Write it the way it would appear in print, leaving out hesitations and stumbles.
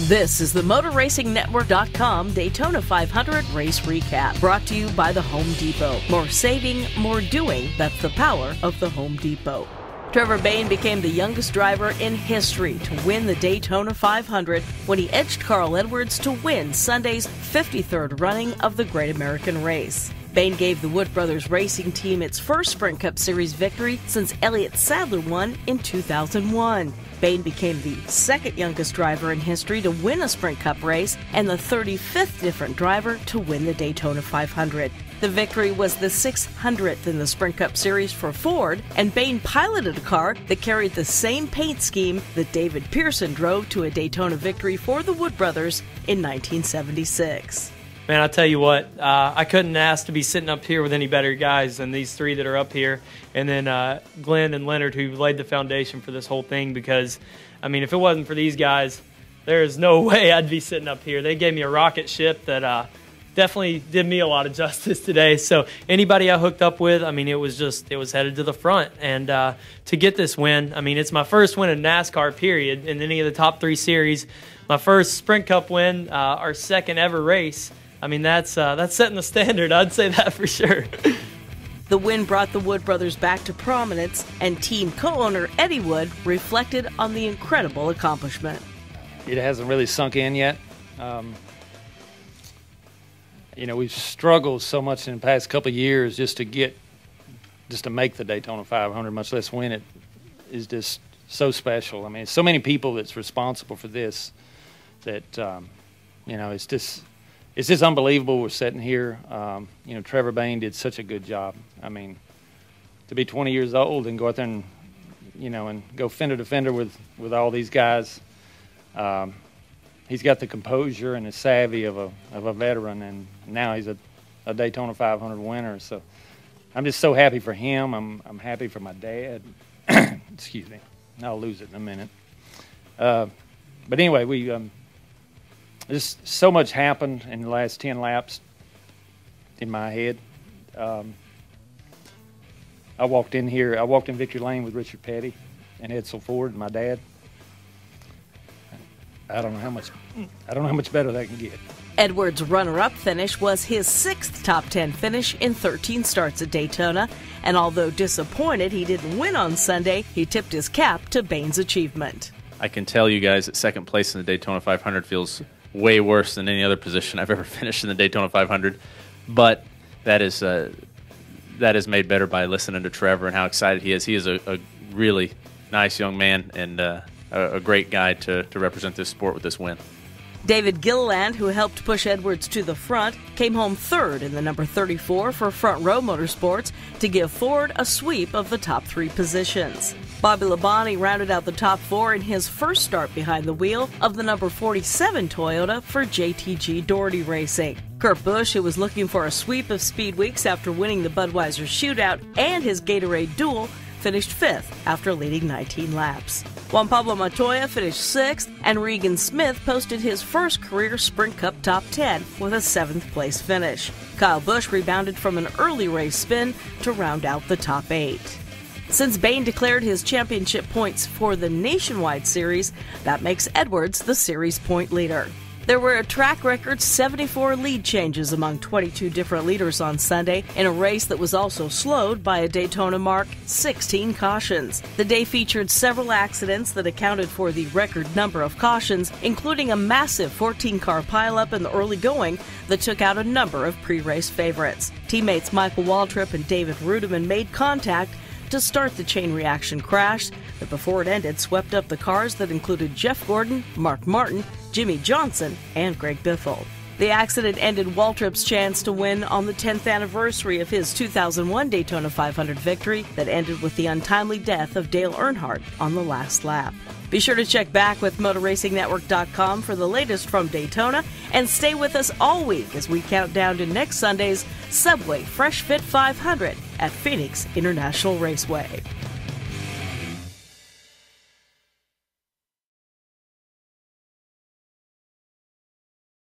This is the MotorRacingNetwork.com Daytona 500 race recap, brought to you by the Home Depot. More saving, more doing. That's the power of the Home Depot. Trevor Bayne became the youngest driver in history to win the Daytona 500 when he edged Carl Edwards to win Sunday's 53rd running of the Great American Race. Bayne gave the Wood Brothers Racing Team its first Sprint Cup Series victory since Elliott Sadler won in 2001. Bayne became the second youngest driver in history to win a Sprint Cup race and the 35th different driver to win the Daytona 500. The victory was the 600th in the Sprint Cup Series for Ford, and Bayne piloted a car that carried the same paint scheme that David Pearson drove to a Daytona victory for the Wood Brothers in 1976. Man, I'll tell you what, I couldn't ask to be sitting up here with any better guys than these three that are up here, and then Glenn and Leonard, who laid the foundation for this whole thing, because, I mean, if it wasn't for these guys, there is no way I'd be sitting up here. They gave me a rocket ship that definitely did me a lot of justice today. So anybody I hooked up with, I mean, it was headed to the front. And to get this win, I mean, it's my first win in NASCAR, period, in any of the top three series. My first Sprint Cup win, our second ever race. I mean, that's setting the standard. I'd say that for sure. The win brought the Wood Brothers back to prominence, and team co-owner Eddie Wood reflected on the incredible accomplishment. It hasn't really sunk in yet. You know, we've struggled so much in the past couple of years just to make the Daytona 500, much less win it, is just so special. I mean, so many people that's responsible for this that, you know, it's just unbelievable. We're sitting here. You know, Trevor Bayne did such a good job. I mean, to be 20 years old and go out there and, you know, and go fender to fender with all these guys. He's got the composure and the savvy of a veteran, and now he's a Daytona 500 winner. So I'm just so happy for him. I'm happy for my dad. Excuse me. I'll lose it in a minute. But anyway, just so much happened in the last 10 laps in my head. I walked in Victory Lane with Richard Petty and Edsel Ford and my dad. I don't know how much better that can get. Edwards' runner-up finish was his sixth top 10 finish in 13 starts at Daytona, and although disappointed he didn't win on Sunday, he tipped his cap to Bayne's achievement. I can tell you guys that second place in the Daytona 500 feels way worse than any other position I've ever finished in the Daytona 500, but that is made better by listening to Trevor and how excited he is. He is a really nice young man and a great guy to represent this sport with this win. David Gilliland, who helped push Edwards to the front, came home third in the number 34 for Front Row Motorsports to give Ford a sweep of the top three positions. Bobby Labonte rounded out the top four in his first start behind the wheel of the number 47 Toyota for JTG Doherty Racing. Kurt Busch, who was looking for a sweep of Speed Weeks after winning the Budweiser Shootout and his Gatorade Duel, finished fifth after leading 19 laps. Juan Pablo Montoya finished sixth, and Regan Smith posted his first career Sprint Cup top 10 with a seventh place finish. Kyle Busch rebounded from an early race spin to round out the top 8. Since Bayne declared his championship points for the Nationwide Series, that makes Edwards the series point leader. There were a track record 74 lead changes among 22 different leaders on Sunday in a race that was also slowed by a Daytona mark 16 cautions. The day featured several accidents that accounted for the record number of cautions, including a massive 14-car pileup in the early going that took out a number of pre-race favorites. Teammates Michael Waltrip and David Rudiman made contact to start the chain reaction crash that, before it ended, swept up the cars that included Jeff Gordon, Mark Martin, Jimmy Johnson, and Greg Biffle. The accident ended Waltrip's chance to win on the 10th anniversary of his 2001 Daytona 500 victory that ended with the untimely death of Dale Earnhardt on the last lap. Be sure to check back with MotorRacingNetwork.com for the latest from Daytona, and stay with us all week as we count down to next Sunday's Subway Fresh Fit 500 at Phoenix International Raceway.